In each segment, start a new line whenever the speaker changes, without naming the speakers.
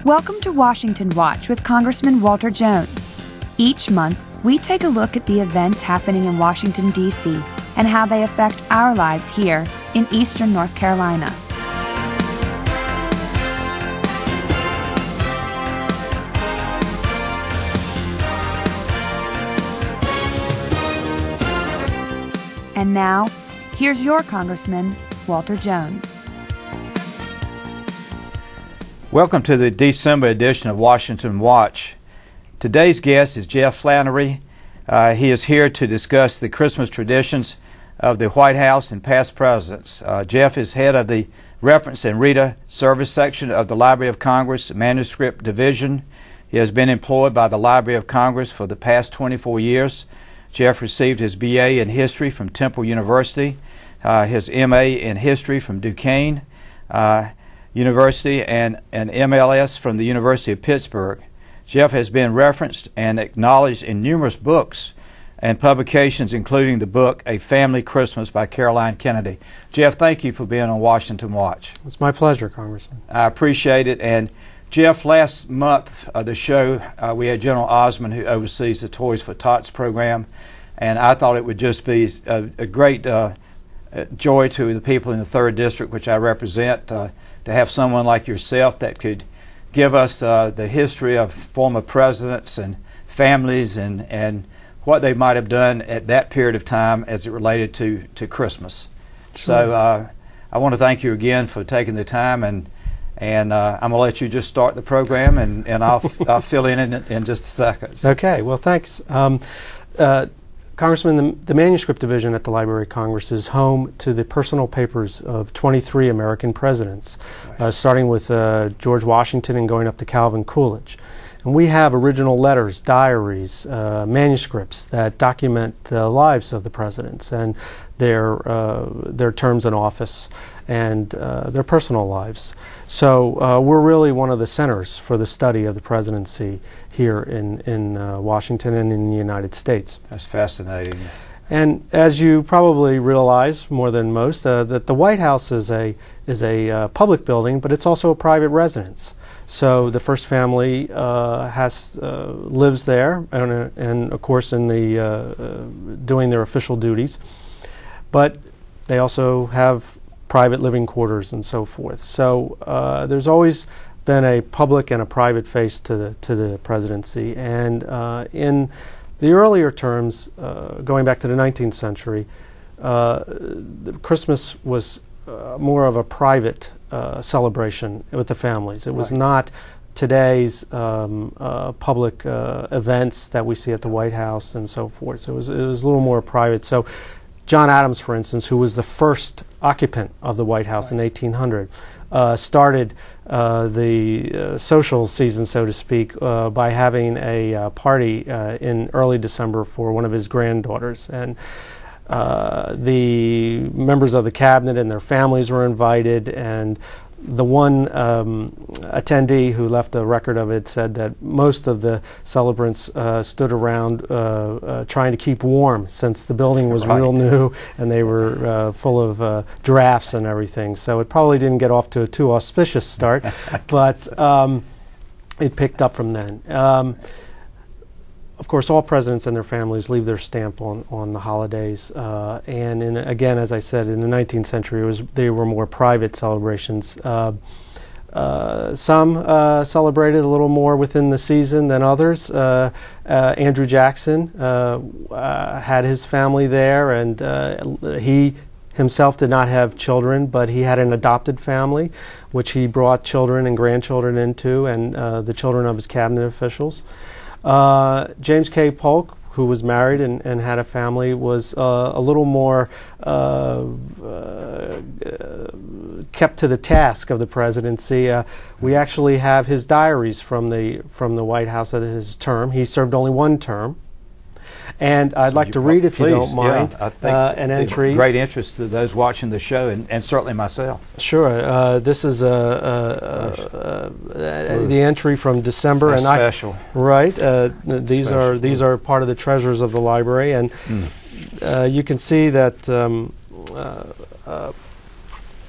Welcome to Washington Watch with Congressman Walter Jones. Each month, we take a look at the events happening in Washington, D.C. and how they affect our lives here in eastern North Carolina. And now, here's your Congressman, Walter Jones.
Welcome to the December edition of Washington Watch. Today's guest is Jeff Flannery. He is here to discuss the Christmas traditions of the White House and past presidents. Jeff is head of the Reference and Reader Service section of the Library of Congress Manuscript Division. He has been employed by the Library of Congress for the past 24 years. Jeff received his BA in History from Temple University, his MA in History from Duquesne University, and an MLS from the University of Pittsburgh. Jeff has been referenced and acknowledged in numerous books and publications, including the book A Family Christmas by Caroline Kennedy. Jeff, thank you for being on Washington Watch.
It's my pleasure, Congressman.
I appreciate it. And Jeff, last month the show, we had General Osmond, who oversees the Toys for Tots program, and I thought it would just be a great joy to the people in the 3rd District, which I represent, to have someone like yourself that could give us the history of former presidents and families and what they might have done at that period of time as it related to Christmas. Sure. So I want to thank you again for taking the time, and I'm going to let you just start the program, and I'll fill in just a second.
Okay, well, thanks. Congressman, the Manuscript Division at the Library of Congress is home to the personal papers of 23 American presidents, starting with George Washington and going up to Calvin Coolidge. And we have original letters, diaries, manuscripts that document the lives of the presidents and their terms in office and their personal lives. So we're really one of the centers for the study of the presidency here in Washington and in the United States.
That's fascinating.
And as you probably realize more than most, that the White House is a public building, but it's also a private residence. So the first family lives there, and of course in doing their official duties. But they also have private living quarters and so forth. So there's always been a public and a private face to the presidency. And in the earlier terms, going back to the 19th century, Christmas was more of a private celebration with the families. It was not today's public events that we see at the White House and so forth. So it was a little more private. So John Adams, for instance, who was the first occupant of the White House in 1800, started the social season, so to speak, by having a party in early December for one of his granddaughters. And the members of the cabinet and their families were invited, and the one attendee who left a record of it said that most of the celebrants stood around trying to keep warm, since the building was real new and they were full of drafts and everything. So it probably didn't get off to a too auspicious start, but it picked up from then. Of course, all presidents and their families leave their stamp on the holidays. And again, as I said, in the 19th century, they were more private celebrations. Some celebrated a little more within the season than others. Andrew Jackson had his family there, and he himself did not have children, but he had an adopted family, which he brought children and grandchildren into, and the children of his cabinet officials. James K. Polk, who was married and had a family, was a little more kept to the task of the presidency. We actually have his diaries from the White House at his term. He served only one term. And I'd like to read, if you don't mind, an entry.
Great interest to those watching the show, and certainly myself.
Sure. This is the entry from December.
That's special.
Right. These are part of the treasures of the library, and you can see that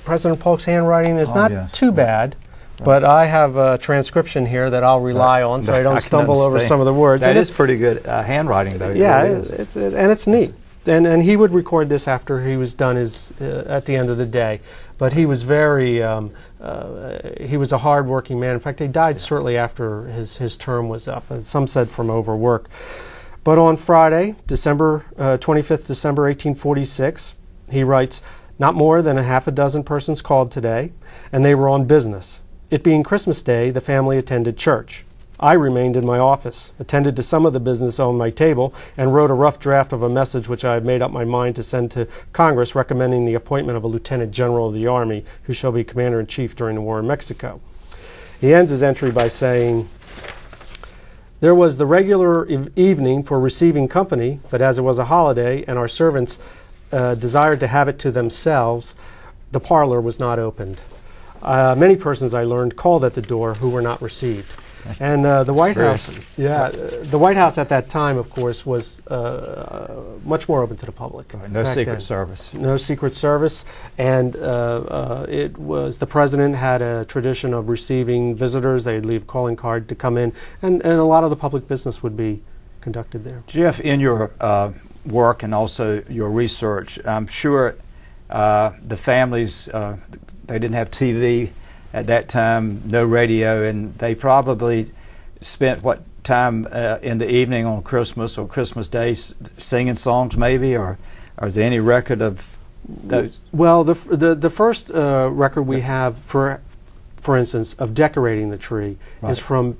President Polk's handwriting is not too bad. but I have a transcription here that I'll rely on, so I don't stumble over some of the words.
That is pretty good handwriting, though.
Yeah, it's neat. And he would record this after he was done his at the end of the day. But he was very he was a hard-working man. In fact, he died shortly after his term was up. Some said from overwork. But on Friday, December 25th, December 1846, he writes, "Not more than a half a dozen persons called today, and they were on business. It being Christmas Day, the family attended church. I remained in my office, attended to some of the business on my table, and wrote a rough draft of a message which I had made up my mind to send to Congress recommending the appointment of a lieutenant general of the Army who shall be commander-in-chief during the war in Mexico." He ends his entry by saying, "There was the regular evening for receiving company, but as it was a holiday and our servants desired to have it to themselves, the parlor was not opened. Many persons, I learned, called at the door who were not received." And the White House, the White House at that time, of course, was much more open to the public.
Right, no Secret Service.
No Secret Service, and it was the president had a tradition of receiving visitors. They'd leave a calling card to come in, and a lot of the public business would be conducted there.
Jeff, in your work and also your research, I'm sure the families, they didn't have TV at that time, no radio, and they probably spent what time in the evening on Christmas or Christmas Day singing songs, maybe, or is there any record of those?
Well, the first record we have, for instance, of decorating the tree is from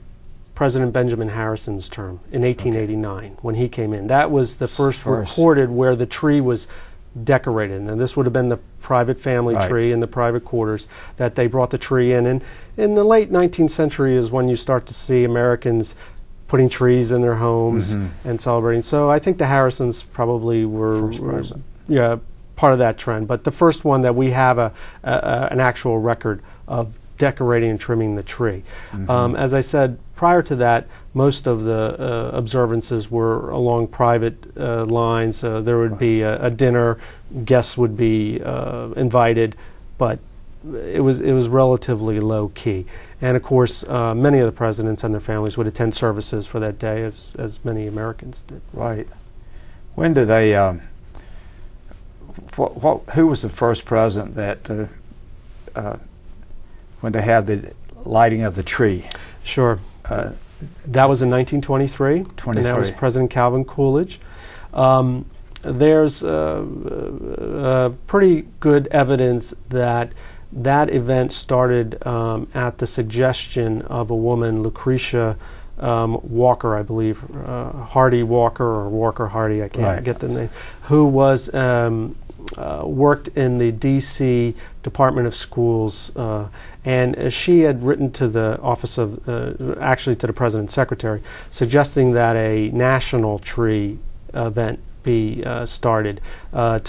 President Benjamin Harrison's term in 1889 when he came in. That was the first recorded where the tree was decorated, and this would have been the private family tree in the private quarters that they brought the tree in. And in the late 19th century is when you start to see Americans putting trees in their homes and celebrating. So I think the Harrisons probably were part of that trend. But the first one that we have an actual record of decorating and trimming the tree. As I said, prior to that, most of the observances were along private lines. There would be a dinner, guests would be invited, but it was relatively low key. And of course, many of the presidents and their families would attend services for that day, as many Americans did.
Right. When do they? Who was the first president that? When they have the lighting of the tree?
Sure. That was in 1923, and that was President Calvin Coolidge. There's pretty good evidence that event started at the suggestion of a woman, Lucretia Walker, I believe, Hardy Walker or Walker Hardy, I can't get the name, who was worked in the D.C. Department of Schools, and she had written to the office of, actually to the President's Secretary, suggesting that a national tree event be started. I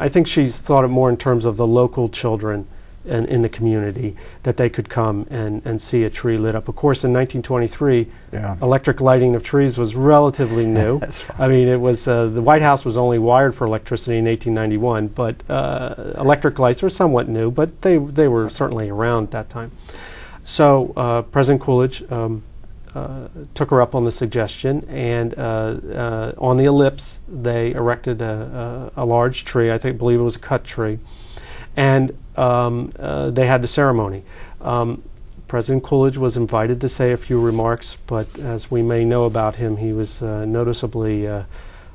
think she thought it more in terms of the local children in the community, that they could come and see a tree lit up. Of course, in 1923, electric lighting of trees was relatively new.
That's right.
I mean, it was the White House was only wired for electricity in 1891, but electric lights were somewhat new, but they were certainly around at that time. So President Coolidge took her up on the suggestion, and on the ellipse, they erected a large tree. believe it was a cut tree. And they had the ceremony. President Coolidge was invited to say a few remarks, but as we may know about him, he was noticeably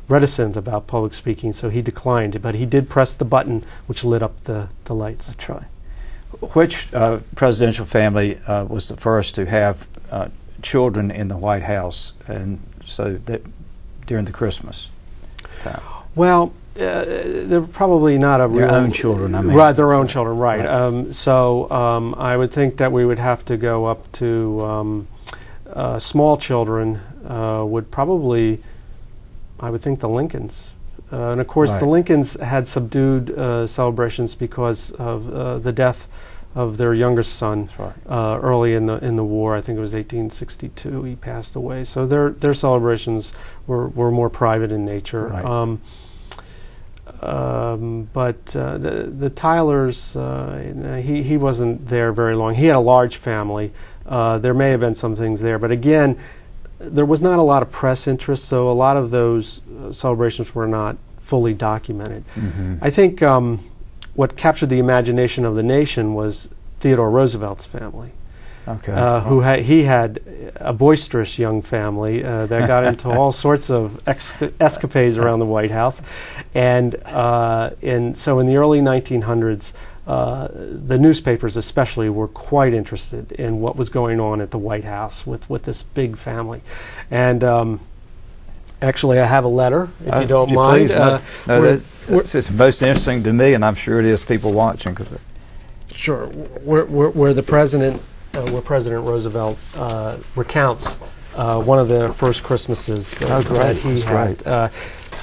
reticent about public speaking, so he declined. But he did press the button which lit up the lights.
That's right. Which presidential family was the first to have children in the White House, and so that during the Christmas time?
Well, they're probably not a
their own children. I mean,
right, their own children, right? So I would think that we would have to go up to small children. Would probably, I would think, the Lincolns, and of course the Lincolns had subdued celebrations because of the death of their youngest son early in the war. I think it was 1862. He passed away. So their celebrations were more private in nature. but the Tylers, he wasn't there very long. He had a large family. There may have been some things there, but again, there was not a lot of press interest, so a lot of those celebrations were not fully documented. I think what captured the imagination of the nation was Theodore Roosevelt's family. He had a boisterous young family that got into all sorts of escapades around the White House, and so in the early 1900s, the newspapers especially were quite interested in what was going on at the White House with this big family, and actually, I have a letter, if you don't mind.
It's most interesting to me, and I'm sure it is people watching.
Sure, where the president. Where President Roosevelt recounts one of the first Christmases that he had.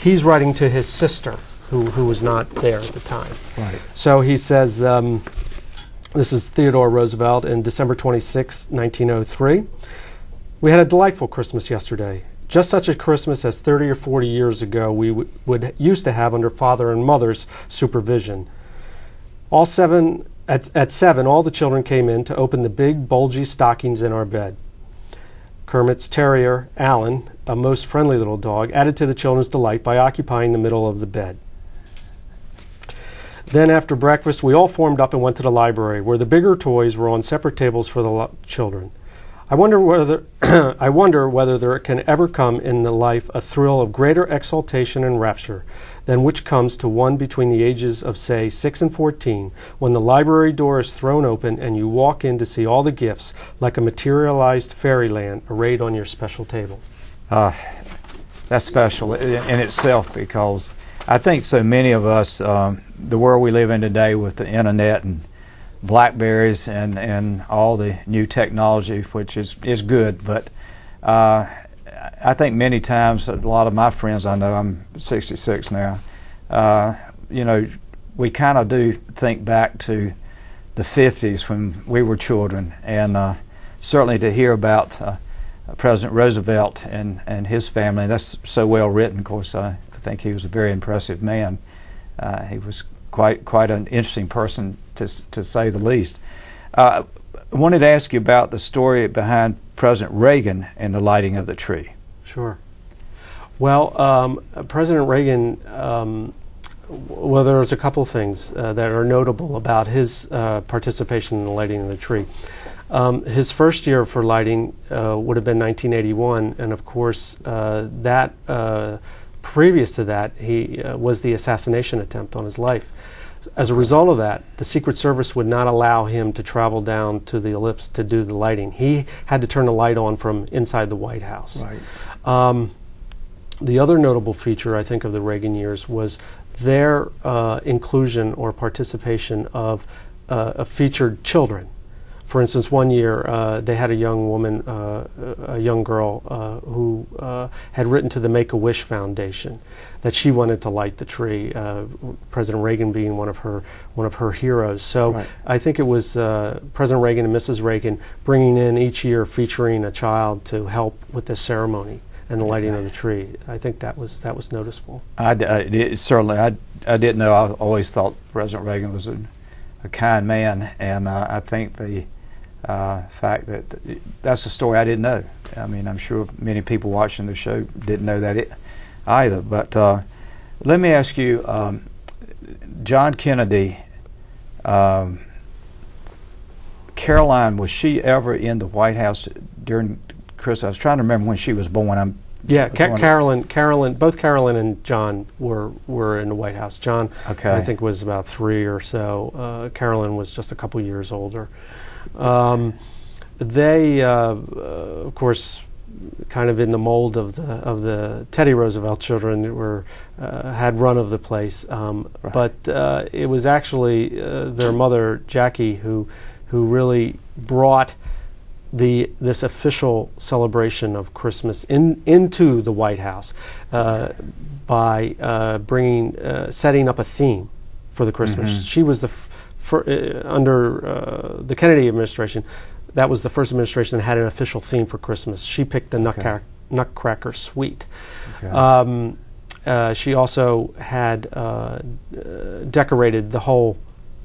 He's writing to his sister, who was not there at the time.
Right.
So he says, this is Theodore Roosevelt in December 26, 1903. "We had a delightful Christmas yesterday. Just such a Christmas as 30 or 40 years ago we would used to have under Father and Mother's supervision. At 7, all the children came in to open the big, bulgy stockings in our bed. Kermit's terrier, Alan, a most friendly little dog, added to the children's delight by occupying the middle of the bed. Then after breakfast, we all formed up and went to the library, where the bigger toys were on separate tables for the children. I wonder whether there can ever come in the life a thrill of greater exaltation and rapture than which comes to one between the ages of, say, 6 and 14, when the library door is thrown open and you walk in to see all the gifts, like a materialized fairyland, arrayed on your special table."
That's special in itself, because I think so many of us, the world we live in today with the internet and Blackberries and all the new technology, which is good, but I think many times a lot of my friends, I know, I'm 66 now, we kind of do think back to the 50s when we were children, and certainly to hear about President Roosevelt and his family, that's so well written. Of course, I think he was a very impressive man. He was quite an interesting person, to say the least. I wanted to ask you about the story behind President Reagan and the lighting of the tree.
Sure. Well, President Reagan, there's a couple things that are notable about his participation in the lighting of the tree. His first year for lighting would have been 1981, and of course, previous to that, he was the assassination attempt on his life. As a result of that, the Secret Service would not allow him to travel down to the ellipse to do the lighting. He had to turn the light on from inside the White House.
Right.
The other notable feature, I think, of the Reagan years was their inclusion or participation of featured children. For instance, one year they had a young woman, a young girl, who had written to the Make-A-Wish Foundation that she wanted to light the tree. President Reagan being one of her heroes. So right. I think it was President Reagan and Mrs. Reagan bringing in each year, featuring a child to help with this ceremony and the lighting of the tree. I think that was noticeable.
Certainly, I didn't know. I always thought President Reagan was a kind man, and I think the fact that that's a story I didn't know. I mean, I'm sure many people watching the show didn't know that either. But let me ask you, John Kennedy, Caroline, was she ever in the White House during Christmas? I was trying to remember when she was born.
Carolyn, both Carolyn and John were in the White House. John,
okay,
I think, was about 3 or so. Carolyn was just a couple years older. They, of course, kind of in the mold of the Teddy Roosevelt children, were had run of the place.
Right.
But it was actually their mother, Jackie, who really brought this official celebration of Christmas into the White House by setting up a theme for the Christmas. Mm-hmm. She was under the Kennedy administration. That was the first administration that had an official theme for Christmas. She picked the Nutcracker Suite. Okay. she also had decorated the whole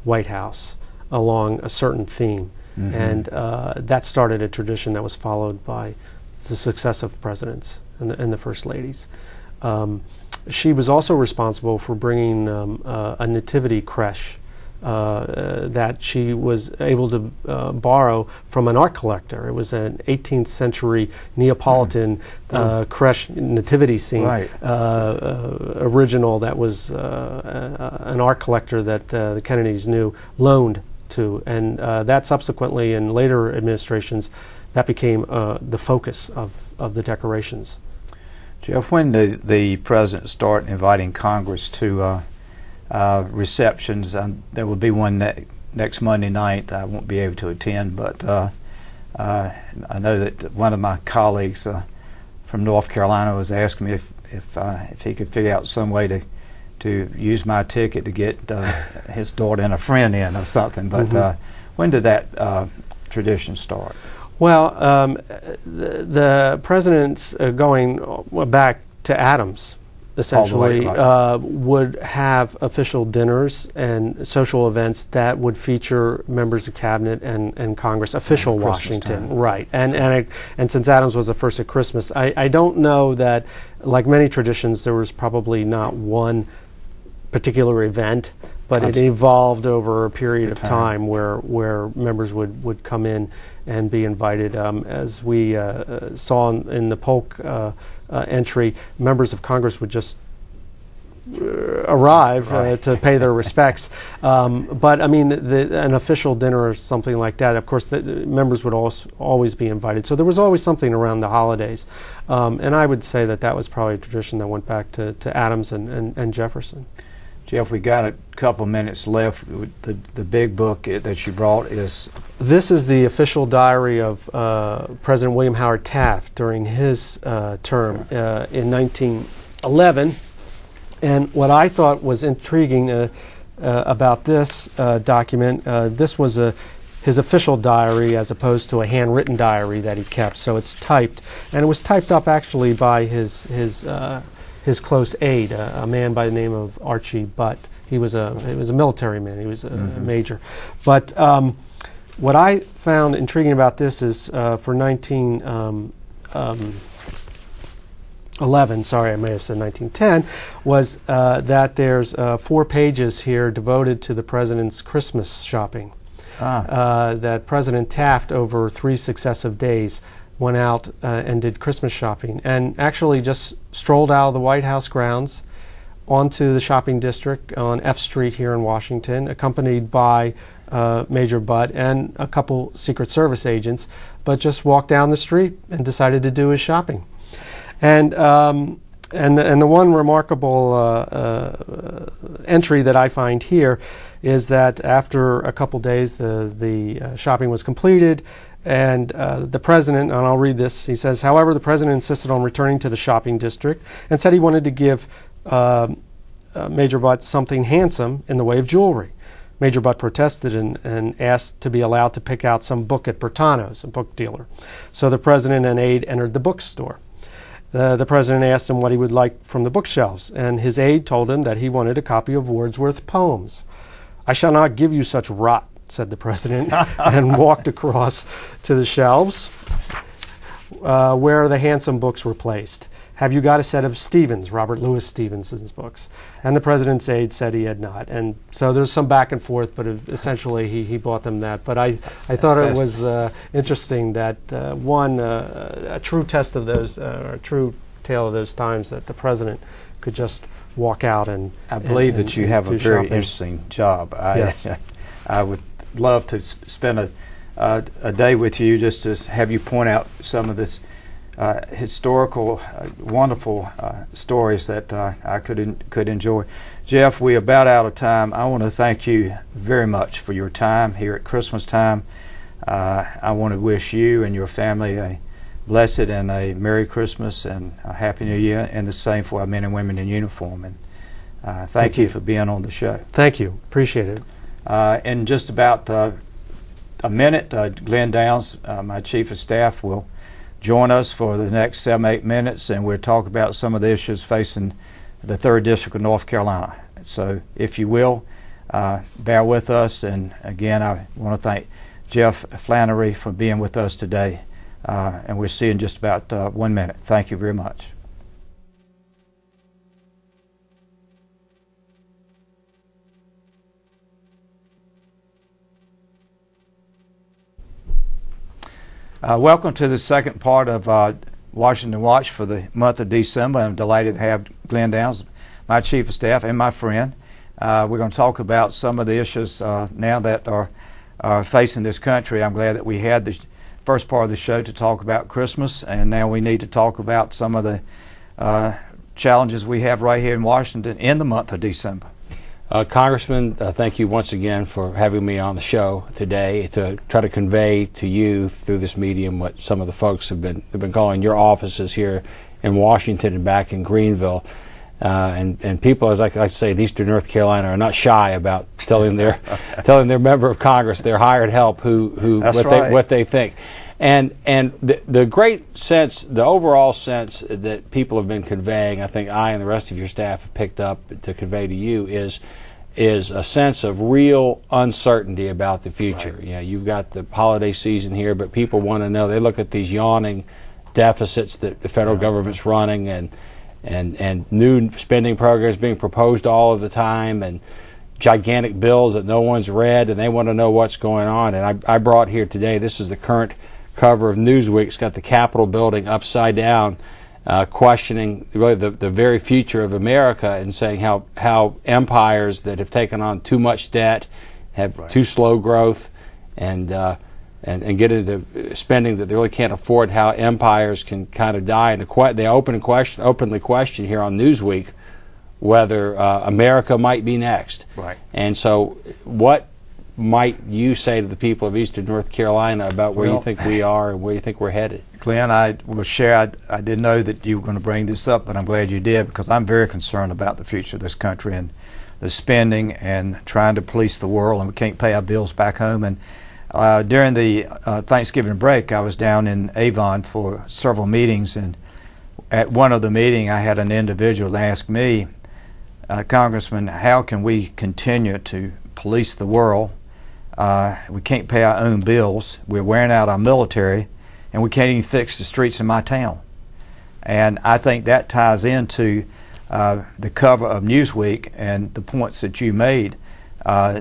White House along a certain theme. Mm-hmm. And that started a tradition that was followed by the successive presidents and the first ladies. She was also responsible for bringing a nativity creche that she was able to borrow from an art collector. It was an 18th century Neapolitan creche nativity scene, right. Original that was an art collector that the Kennedys knew loaned to, and that subsequently in later administrations that became the focus of the decorations.
Jeff, when did the president start inviting Congress to receptions? There will be one next Monday night. I won't be able to attend, but I know that one of my colleagues from North Carolina was asking me if he could figure out some way to use my ticket to get his daughter and a friend in or something. But when did that tradition start?
Well, the presidents going back to Adams, essentially, right. Would have official dinners and social events that would feature members of cabinet and Congress, official Washington, time. Right? And since Adams was the first at Christmas, I don't know that, like many traditions, there was probably not one particular event, but it evolved over a period of time where members would come in and be invited. As we saw in the Polk entry, members of Congress would just arrive to pay their respects. But I mean, an official dinner or something like that, of course, the members would always be invited. So there was always something around the holidays. And I would say that was probably a tradition that went back to Adams and Jefferson.
Jeff, we got a couple minutes left. The big book that you brought is...
This is the official diary of President William Howard Taft during his term in 1911. And what I thought was intriguing about this document, this was his official diary as opposed to a handwritten diary that he kept. So it's typed. And it was typed up actually by his close aide, a man by the name of Archie Butt. He was a military man. He was a major. But what I found intriguing about this is for 1911, sorry, I may have said 1910, was that there's 4 pages here devoted to the president's Christmas shopping. That President Taft, over 3 successive days, went out and did Christmas shopping and actually just strolled out of the White House grounds onto the shopping district on F Street here in Washington, accompanied by Major Butt and a couple Secret Service agents, but just walked down the street and decided to do his shopping. And the one remarkable entry that I find here is that after a couple days the shopping was completed, and the president, and I'll read this, he says, however, the president insisted on returning to the shopping district and said he wanted to give Major Butt something handsome in the way of jewelry. Major Butt protested and asked to be allowed to pick out some book at Bertano's, a book dealer. So the president and aide entered the bookstore. The president asked him what he would like from the bookshelves, and his aide told him that he wanted a copy of Wordsworth's poems. I shall not give you such rot, said the president, and walked across to the shelves where the handsome books were placed. Have you got a set of Stevens, Robert Louis Stevenson's books? And the president's aide said he had not. And so there's some back and forth, but essentially he bought them that. But I thought it was interesting that a true test of those, a true tale of those times, that the president could just walk out and
I believe that you have a very interesting job.
Yes.
I would love to spend a day with you just to have you point out some of this historical, wonderful stories that I could enjoy. Jeff, we're about out of time. I want to thank you very much for your time here at Christmas time. I want to wish you and your family a blessed and a Merry Christmas and a Happy New Year, and the same for our men and women in uniform. And thank you for being on the show.
Thank you. Appreciate it.
In just about a minute, Glenn Downs, my Chief of Staff, will join us for the next 7-8 minutes, and we'll talk about some of the issues facing the 3rd District of North Carolina. So if you will, bear with us. And again, I want to thank Jeff Flannery for being with us today. And we'll see you in just about 1 minute. Thank you very much. Welcome to the second part of Washington Watch for the month of December. I'm delighted to have Glenn Downs, my Chief of Staff and my friend. We're going to talk about some of the issues now that are facing this country. I'm glad that we had the first part of the show to talk about Christmas, and now we need to talk about some of the challenges we have right here in Washington in the month of December.
Congressman, thank you once again for having me on the show today to try to convey to you through this medium what some of the folks have been calling your offices here in Washington and back in Greenville. And people, as I like to say, in Eastern North Carolina are not shy about telling their member of Congress, their hired help, what they think. And the great sense, the overall sense that people have been conveying, I think I and the rest of your staff have picked up to convey to you is a sense of real uncertainty about the future. Right. You know, you've got the holiday season here, but people want to know. They look at these yawning deficits that the federal government's running, and new spending programs being proposed all of the time, and gigantic bills that no one's read, and they want to know what's going on. And I brought here today, this is the current cover of Newsweek. It's got the Capitol building upside down, questioning really the very future of America, and saying how empires that have taken on too much debt, have too slow growth, and get into spending that they really can't afford, how empires can kind of die. And they openly question here on Newsweek whether America might be next. Right. And so what might you say to the people of Eastern North Carolina about where you think we are and where you think we're headed?
Glenn, I will share, I didn't know that you were going to bring this up, but I'm glad you did, because I'm very concerned about the future of this country and the spending and trying to police the world, and we can't pay our bills back home. And during the Thanksgiving break, I was down in Avon for several meetings, and at one of the meetings I had an individual ask me, Congressman, how can we continue to police the world? We can't pay our own bills. We're wearing out our military, and we can't even fix the streets in my town. And I think that ties into the cover of Newsweek and the points that you made.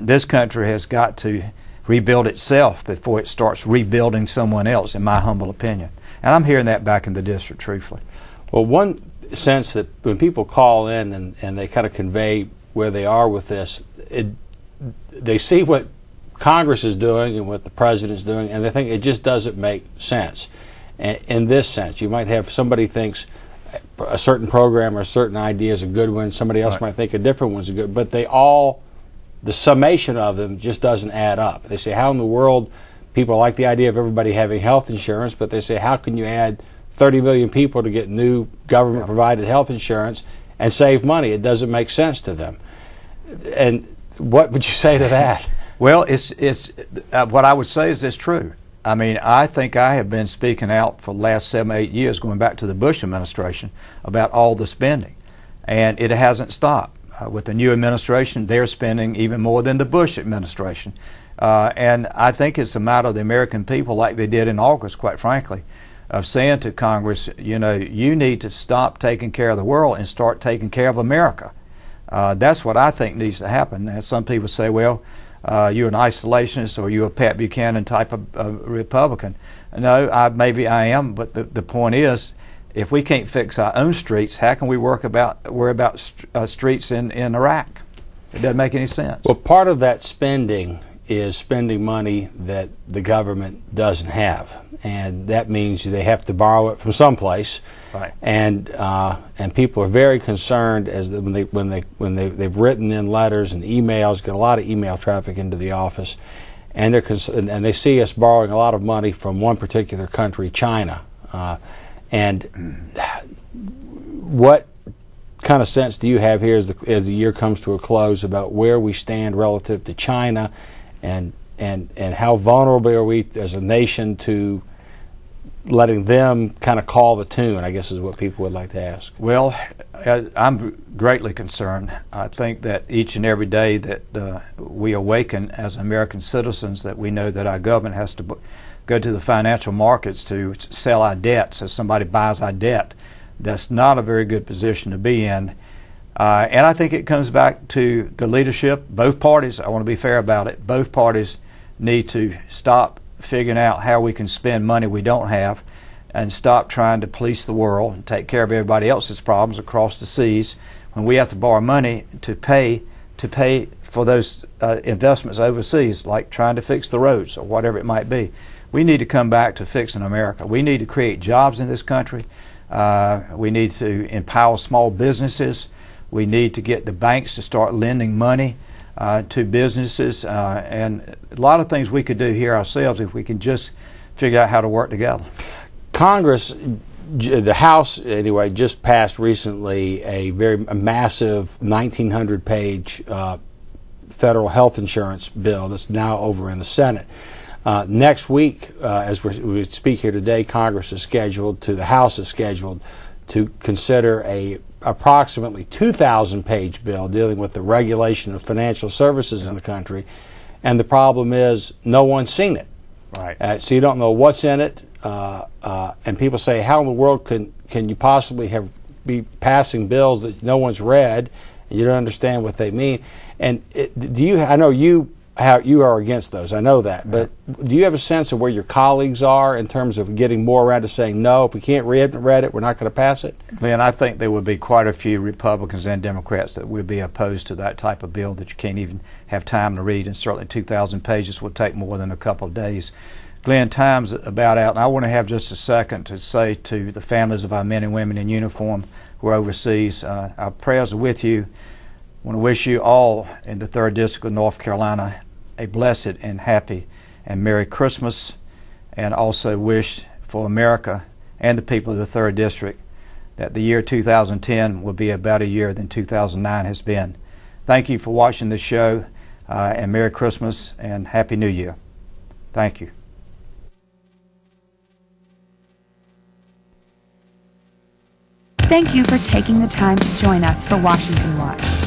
This country has got to rebuild itself before it starts rebuilding someone else, in my humble opinion. And I'm hearing that back in the district, truthfully.
Well, one sense that when people call in and they kind of convey where they are with this, they see what Congress is doing and what the President's doing, and they think it just doesn't make sense. And in this sense, you might have somebody thinks a certain program or a certain idea is a good one, somebody else might think a different one's a good, but the summation of them just doesn't add up. They say, how in the world, people like the idea of everybody having health insurance, but they say, how can you add 30 million people to get new government-provided health insurance and save money? It doesn't make sense to them. And what would you say to that?
Well, what I would say is it's true. I mean, I think I have been speaking out for the last 7 or 8 years, going back to the Bush administration, about all the spending, and it hasn't stopped. With the new administration, they're spending even more than the Bush administration. And I think it's a matter of the American people, like they did in August, quite frankly, of saying to Congress, you know, you need to stop taking care of the world and start taking care of America. That's what I think needs to happen. And some people say, well, you're an isolationist or you're a Pat Buchanan type of Republican. No, maybe I am, but the point is, if we can't fix our own streets, how can we worry about streets in Iraq? It doesn't make any sense.
Well, part of that spending is spending money that the government doesn't have, and that means they have to borrow it from someplace. Right. And people are very concerned when they've written in letters and emails, get a lot of email traffic into the office, and they see us borrowing a lot of money from one particular country, China. And what kind of sense do you have here as the year comes to a close about where we stand relative to China, and how vulnerable are we as a nation to letting them kind of call the tune, I guess is what people would like to ask.
Well, I'm greatly concerned. I think that each and every day that we awaken as American citizens, that we know that our government has to go to the financial markets to sell our debt, so somebody buys our debt. That's not a very good position to be in. And I think it comes back to the leadership. Both parties, I want to be fair about it, both parties need to stop figuring out how we can spend money we don't have and stop trying to police the world and take care of everybody else's problems across the seas when we have to borrow money to pay for those investments overseas, like trying to fix the roads or whatever it might be. We need to come back to fixing America. We need to create jobs in this country. We need to empower small businesses. We need to get the banks to start lending money to businesses, and a lot of things we could do here ourselves if we can just figure out how to work together.
Congress, the House anyway, just passed recently a massive 1,900-page federal health insurance bill that's now over in the Senate. Next week, as we speak here today, Congress is scheduled to, the House is scheduled to consider a approximately 2,000-page bill dealing with the regulation of financial services in the country, and the problem is no one's seen it.
Right.
So you don't know what's in it, and people say, how in the world can you possibly be passing bills that no one's read and you don't understand what they mean? And I know you are against those, I know that, but do you have a sense of where your colleagues are in terms of getting more around to saying, no, if we can't read it, we're not going to pass it?
Glenn, I think there would be quite a few Republicans and Democrats that would be opposed to that type of bill that you can't even have time to read, and certainly 2,000 pages would take more than a couple of days. Glenn, time's about out, and I want to have just a second to say to the families of our men and women in uniform who are overseas, our prayers are with you. I want to wish you all in the 3rd District of North Carolina a blessed and happy and Merry Christmas, and also wish for America and the people of the 3rd District that the year 2010 will be a better year than 2009 has been. Thank you for watching this show, and Merry Christmas and Happy New Year. Thank you.
Thank you for taking the time to join us for Washington Watch.